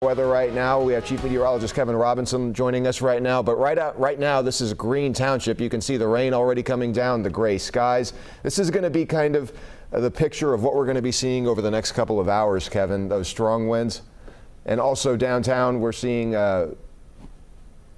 Weather right now. We have Chief Meteorologist Kevin Robinson joining us right now. But right now, this is Green Township. You can see the rain already coming down, the gray skies. This is going to be kind of the picture of what we're going to be seeing over the next couple of hours, Kevin, those strong winds. And also downtown, we're seeing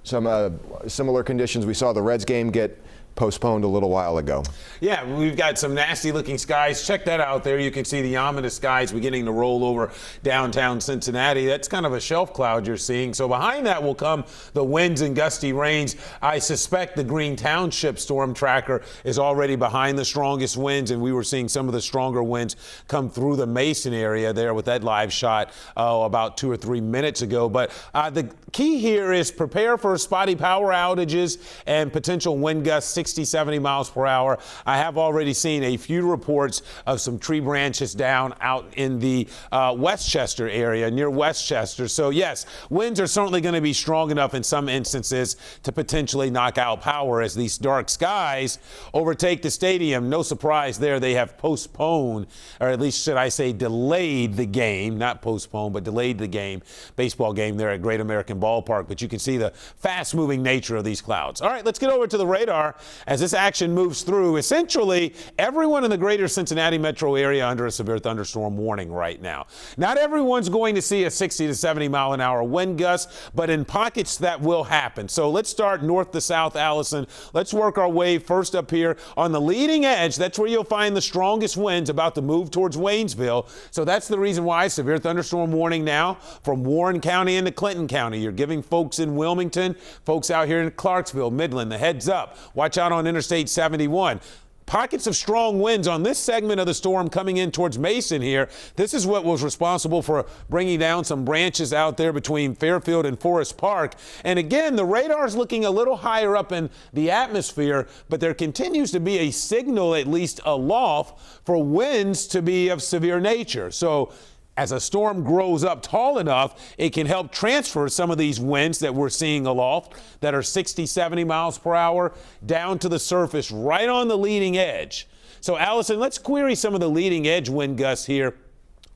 some similar conditions. We saw the Reds game get postponed a little while ago. Yeah, we've got some nasty looking skies. Check that out there. You can see the ominous skies beginning to roll over downtown Cincinnati. That's kind of a shelf cloud you're seeing. So behind that will come the winds and gusty rains. I suspect the Green Township storm tracker is already behind the strongest winds, and we were seeing some of the stronger winds come through the Mason area there with that live shot about 2 or 3 minutes ago. But the key here is prepare for spotty power outages and potential wind gusts 60, 70 miles per hour. I have already seen a few reports of some tree branches down out in the Westchester area, near Westchester. So yes, winds are certainly going to be strong enough in some instances to potentially knock out power as these dark skies overtake the stadium. No surprise there, they have postponed, or at least should I say delayed the game, not postponed, but delayed the game, baseball game there at Great American Ballpark. But you can see the fast moving nature of these clouds. All right, let's get over to the radar as this action moves through. Essentially, everyone in the greater Cincinnati metro area under a severe thunderstorm warning right now. Not everyone's going to see a 60 to 70 mile an hour wind gust, but in pockets that will happen. So let's start north to south, Allison. Let's work our way first up here on the leading edge. That's where you'll find the strongest winds about to move towards Waynesville. So that's the reason why severe thunderstorm warning now from Warren County into Clinton County. You're giving folks in Wilmington, folks out here in Clarksville, Midland, the heads up. Watch out on Interstate 71. Pockets of strong winds on this segment of the storm coming in towards Mason here. This is what was responsible for bringing down some branches out there between Fairfield and Forest Park. And again, the radar's looking a little higher up in the atmosphere, but there continues to be a signal, at least aloft, for winds to be of severe nature. So as a storm grows up tall enough, it can help transfer some of these winds that we're seeing aloft that are 60, 70 miles per hour down to the surface right on the leading edge. So, Allison, let's query some of the leading edge wind gusts here,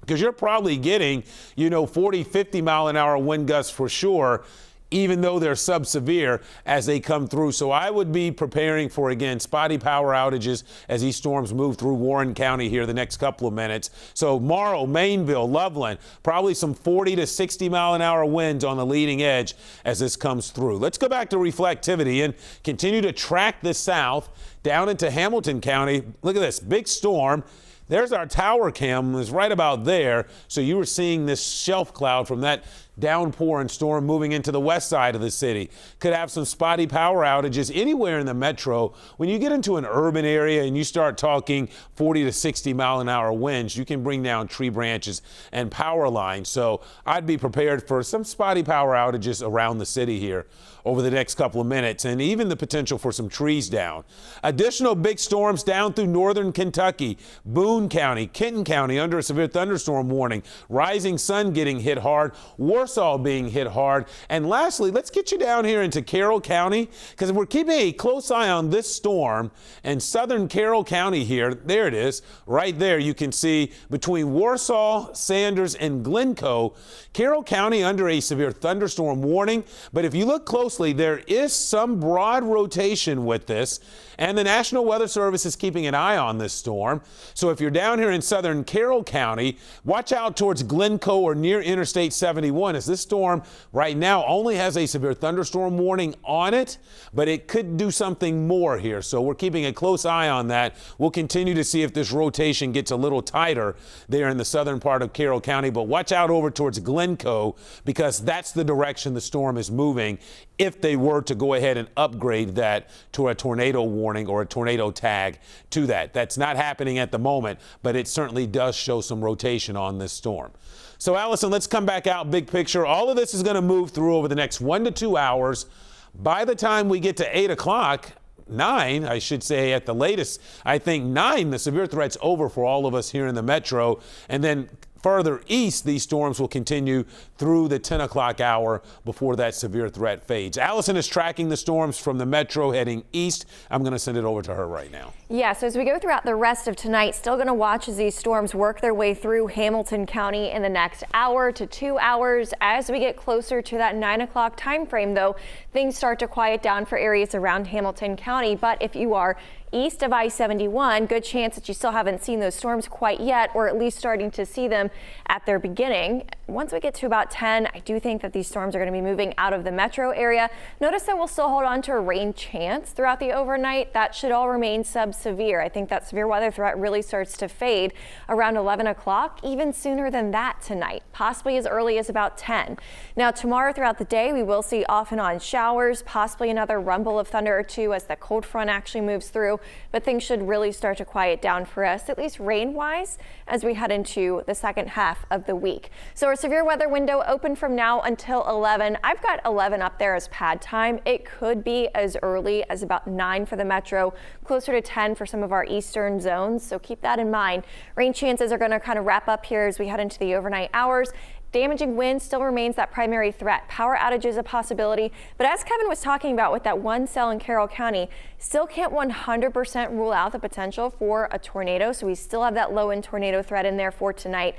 because you're probably getting, 40, 50 mile an hour wind gusts for sure, even though they're sub-severe as they come through. So I would be preparing for, again, spotty power outages as these storms move through Warren County here the next couple of minutes. So Morrow, Mainville, Loveland, probably some 40 to 60 mile an hour winds on the leading edge as this comes through. Let's go back to reflectivity and continue to track the south down into Hamilton County. Look at this big storm. There's our tower cam, is right about there. So you were seeing this shelf cloud from that downpour and storm moving into the west side of the city. Could have some spotty power outages anywhere in the metro. When you get into an urban area and you start talking 40 to 60 mile an hour winds, you can bring down tree branches and power lines. So I'd be prepared for some spotty power outages around the city here over the next couple of minutes, and even the potential for some trees down. Additional big storms down through northern Kentucky, Boone County, Kenton County under a severe thunderstorm warning. Rising Sun getting hit hard. Warsaw being hit hard. And lastly, let's get you down here into Carroll County, because we're keeping a close eye on this storm in southern Carroll County here. There it is, right there. You can see between Warsaw, Sanders, and Glencoe, Carroll County under a severe thunderstorm warning. But if you look closely, there is some broad rotation with this, and the National Weather Service is keeping an eye on this storm. So if you're down here in southern Carroll County, watch out towards Glencoe or near Interstate 71, as this storm right now only has a severe thunderstorm warning on it, but it could do something more here. So we're keeping a close eye on that. We'll continue to see if this rotation gets a little tighter there in the southern part of Carroll County, but watch out over towards Glencoe, because that's the direction the storm is moving if they were to go ahead and upgrade that to a tornado warning or a tornado tag to that. That's not happening at the moment, but it certainly does show some rotation on this storm. So, Allison, let's come back out big picture. All of this is going to move through over the next 1 to 2 hours. By the time we get to 8 o'clock, 9, I should say, at the latest, I think 9, the severe threat's over for all of us here in the metro. And then further east, these storms will continue through the 10 o'clock hour before that severe threat fades. Allison is tracking the storms from the metro heading east. I'm going to send it over to her right now. Yeah, so as we go throughout the rest of tonight, still going to watch as these storms work their way through Hamilton County in the next hour to 2 hours. As we get closer to that 9 o'clock time frame, though, things start to quiet down for areas around Hamilton County. But if you are east of I-71, good chance that you still haven't seen those storms quite yet, or at least starting to see them at their beginning. Once we get to about 10, I do think that these storms are going to be moving out of the metro area. Notice that we'll still hold on to a rain chance throughout the overnight. That should all remain sub-severe. I think that severe weather threat really starts to fade around 11 o'clock, even sooner than that tonight, possibly as early as about 10. Now tomorrow throughout the day, we will see off and on showers, possibly another rumble of thunder or two as the cold front actually moves through. But things should really start to quiet down for us, at least rain-wise, as we head into the second half of the week. So our severe weather window open from now until 11. I've got 11 up there as pad time. It could be as early as about 9 for the metro, closer to 10 for some of our eastern zones. So keep that in mind. Rain chances are going to kind of wrap up here as we head into the overnight hours. Damaging wind still remains that primary threat. Power outage a possibility, but as Kevin was talking about with that one cell in Carroll County, still can't 100% rule out the potential for a tornado. So we still have that low end tornado threat in there for tonight.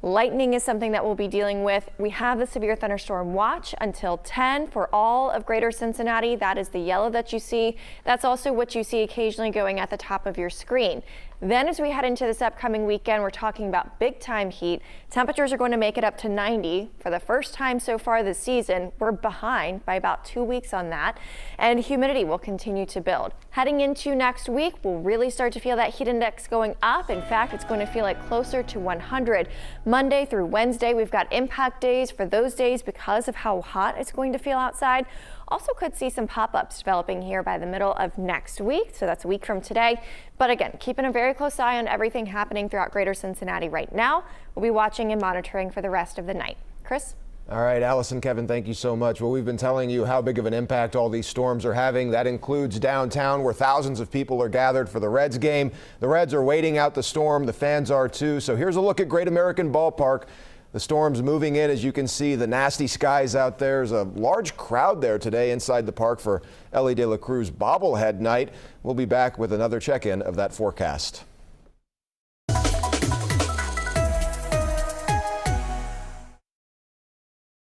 Lightning is something that we'll be dealing with. We have the severe thunderstorm watch until 10 for all of greater Cincinnati. That is the yellow that you see. That's also what you see occasionally going at the top of your screen. Then as we head into this upcoming weekend, we're talking about big time heat. Temperatures are going to make it up to 90 for the first time so far this season. We're behind by about 2 weeks on that, and humidity will continue to build. Heading into next week, we'll really start to feel that heat index going up. In fact, it's going to feel like closer to 100. Monday through Wednesday, we've got impact days for those days because of how hot it's going to feel outside. Also could see some pop-ups developing here by the middle of next week, so that's a week from today. But again, keeping a very close eye on everything happening throughout greater Cincinnati right now. We'll be watching and monitoring for the rest of the night. Chris? All right, Allison, Kevin, thank you so much. Well, we've been telling you how big of an impact all these storms are having. That includes downtown, where thousands of people are gathered for the Reds game. The Reds are waiting out the storm. The fans are too. So here's a look at Great American Ballpark. The storm's moving in. As you can see, the nasty skies out there. There's a large crowd there today inside the park for Elly De La Cruz bobblehead night. We'll be back with another check-in of that forecast.